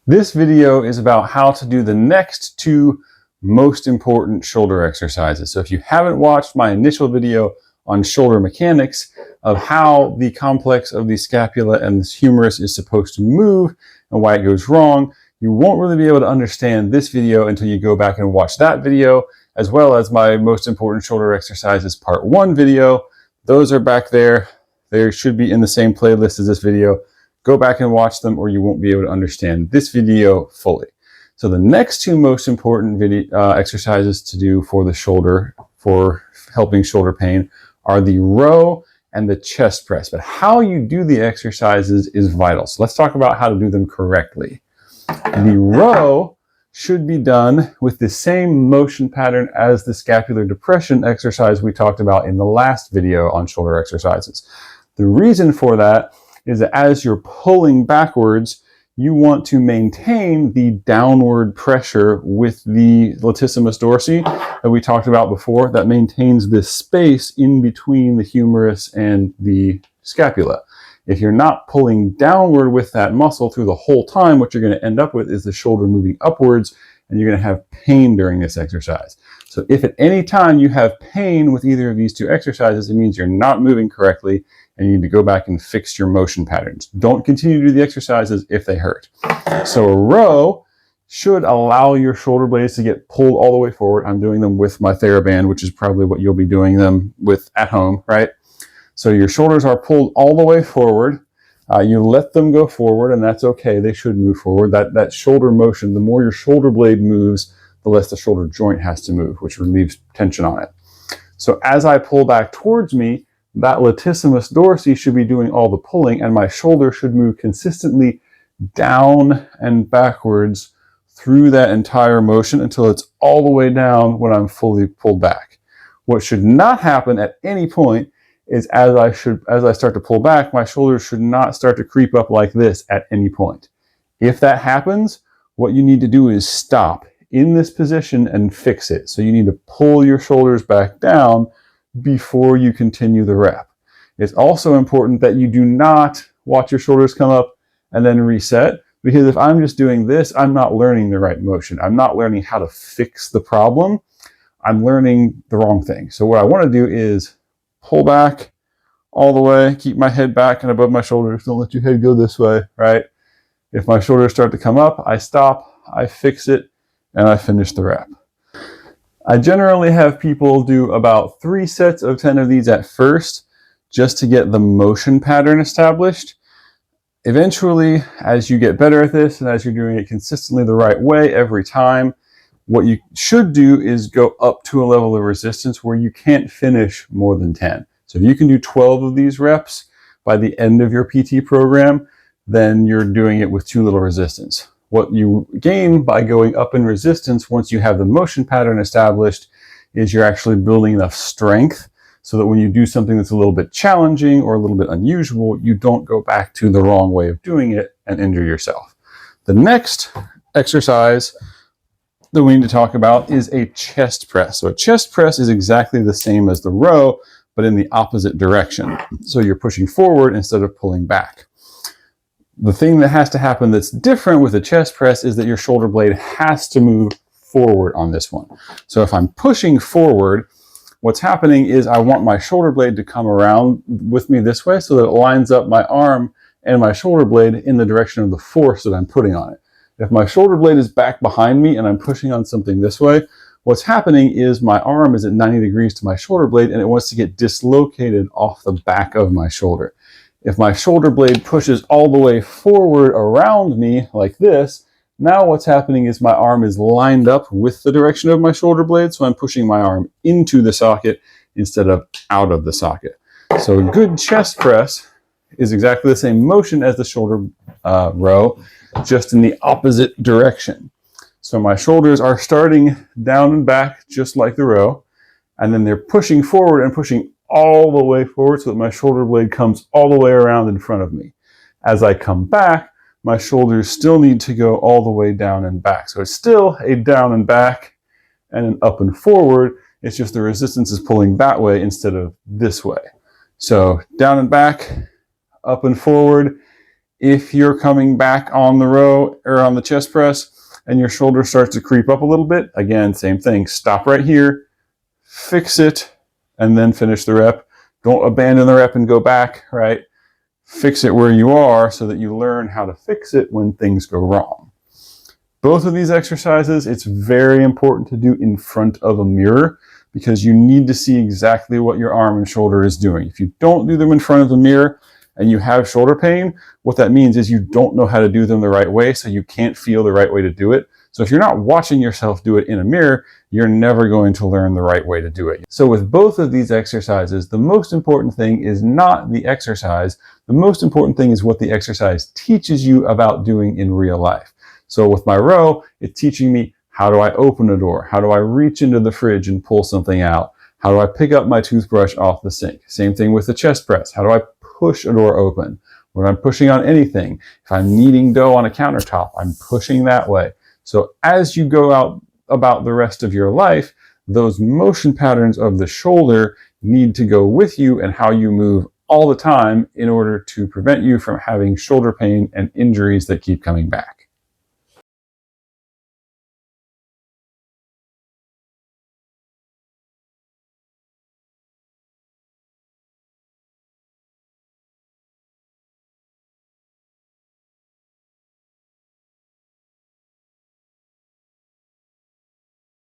This video is about how to do the next two most important shoulder exercises. So if you haven't watched my initial video on shoulder mechanics of how the complex of the scapula and the humerus is supposed to move and why it goes wrong, you won't really be able to understand this video until you go back and watch that video, as well as my most important shoulder exercises part 1 video. Those are back there. They should be in the same playlist as this video. Go back and watch them or you won't be able to understand this video fully. So the next two most important exercises to do for the shoulder, for helping shoulder pain, are the row and the chest press. But how you do the exercises is vital. So let's talk about how to do them correctly. The row should be done with the same motion pattern as the scapular depression exercise we talked about in the last video on shoulder exercises. The reason for that is that as you're pulling backwards, you want to maintain the downward pressure with the latissimus dorsi that we talked about before, that maintains this space in between the humerus and the scapula. If you're not pulling downward with that muscle through the whole time, what you're going to end up with is the shoulder moving upwards, and you're going to have pain during this exercise. So if at any time you have pain with either of these two exercises, it means you're not moving correctly, and you need to go back and fix your motion patterns. Don't continue to do the exercises if they hurt. So a row should allow your shoulder blades to get pulled all the way forward. I'm doing them with my TheraBand, which is probably what you'll be doing them with at home, right? So your shoulders are pulled all the way forward. You let them go forward, and that's okay. They should move forward. That shoulder motion, the more your shoulder blade moves, the less the shoulder joint has to move, which relieves tension on it. So as I pull back towards me, that latissimus dorsi should be doing all the pulling, and my shoulder should move consistently down and backwards through that entire motion until it's all the way down when I'm fully pulled back. What should not happen at any point is as I start to pull back, my shoulders should not start to creep up like this at any point. If that happens, what you need to do is stop in this position and fix it. So you need to pull your shoulders back down before you continue the rep. It's also important that you do not watch your shoulders come up and then reset, because if I'm just doing this, I'm not learning the right motion. I'm not learning how to fix the problem. I'm learning the wrong thing. So what I want to do is pull back all the way, keep my head back and above my shoulders. Don't let your head go this way, right? If my shoulders start to come up, I stop, I fix it, and I finish the rep. I generally have people do about 3 sets of 10 of these at first, just to get the motion pattern established. Eventually, as you get better at this and as you're doing it consistently the right way every time, what you should do is go up to a level of resistance where you can't finish more than 10. So if you can do 12 of these reps by the end of your PT program, then you're doing it with too little resistance. What you gain by going up in resistance once you have the motion pattern established is you're actually building enough strength so that when you do something that's a little bit challenging or a little bit unusual, you don't go back to the wrong way of doing it and injure yourself. The next exercise that we need to talk about is a chest press. So a chest press is exactly the same as the row, but in the opposite direction. So you're pushing forward instead of pulling back. The thing that has to happen that's different with a chest press is that your shoulder blade has to move forward on this one. So if I'm pushing forward, what's happening is I want my shoulder blade to come around with me this way so that it lines up my arm and my shoulder blade in the direction of the force that I'm putting on it. If my shoulder blade is back behind me and I'm pushing on something this way, what's happening is my arm is at 90 degrees to my shoulder blade and it wants to get dislocated off the back of my shoulder. If my shoulder blade pushes all the way forward around me like this, now what's happening is my arm is lined up with the direction of my shoulder blade, so I'm pushing my arm into the socket instead of out of the socket. So a good chest press is exactly the same motion as the shoulder row, just in the opposite direction. So my shoulders are starting down and back just like the row, and then they're pushing forward and pushing all the way forward so that my shoulder blade comes all the way around in front of me. As I come back, my shoulders still need to go all the way down and back. So it's still a down and back and an up and forward. It's just the resistance is pulling that way instead of this way. So down and back, up and forward. If you're coming back on the row or on the chest press and your shoulder starts to creep up a little bit, again, same thing. Stop right here, fix it, and then finish the rep. Don't abandon the rep and go back, right? Fix it where you are so that you learn how to fix it when things go wrong. Both of these exercises, it's very important to do in front of a mirror because you need to see exactly what your arm and shoulder is doing. If you don't do them in front of the mirror and you have shoulder pain, what that means is you don't know how to do them the right way, so you can't feel the right way to do it. So if you're not watching yourself do it in a mirror, you're never going to learn the right way to do it. So with both of these exercises, the most important thing is not the exercise. The most important thing is what the exercise teaches you about doing in real life. So with my row, it's teaching me, how do I open a door? How do I reach into the fridge and pull something out? How do I pick up my toothbrush off the sink? Same thing with the chest press. How do I push a door open? When I'm pushing on anything, if I'm kneading dough on a countertop, I'm pushing that way. So as you go out about the rest of your life, those motion patterns of the shoulder need to go with you and how you move all the time in order to prevent you from having shoulder pain and injuries that keep coming back.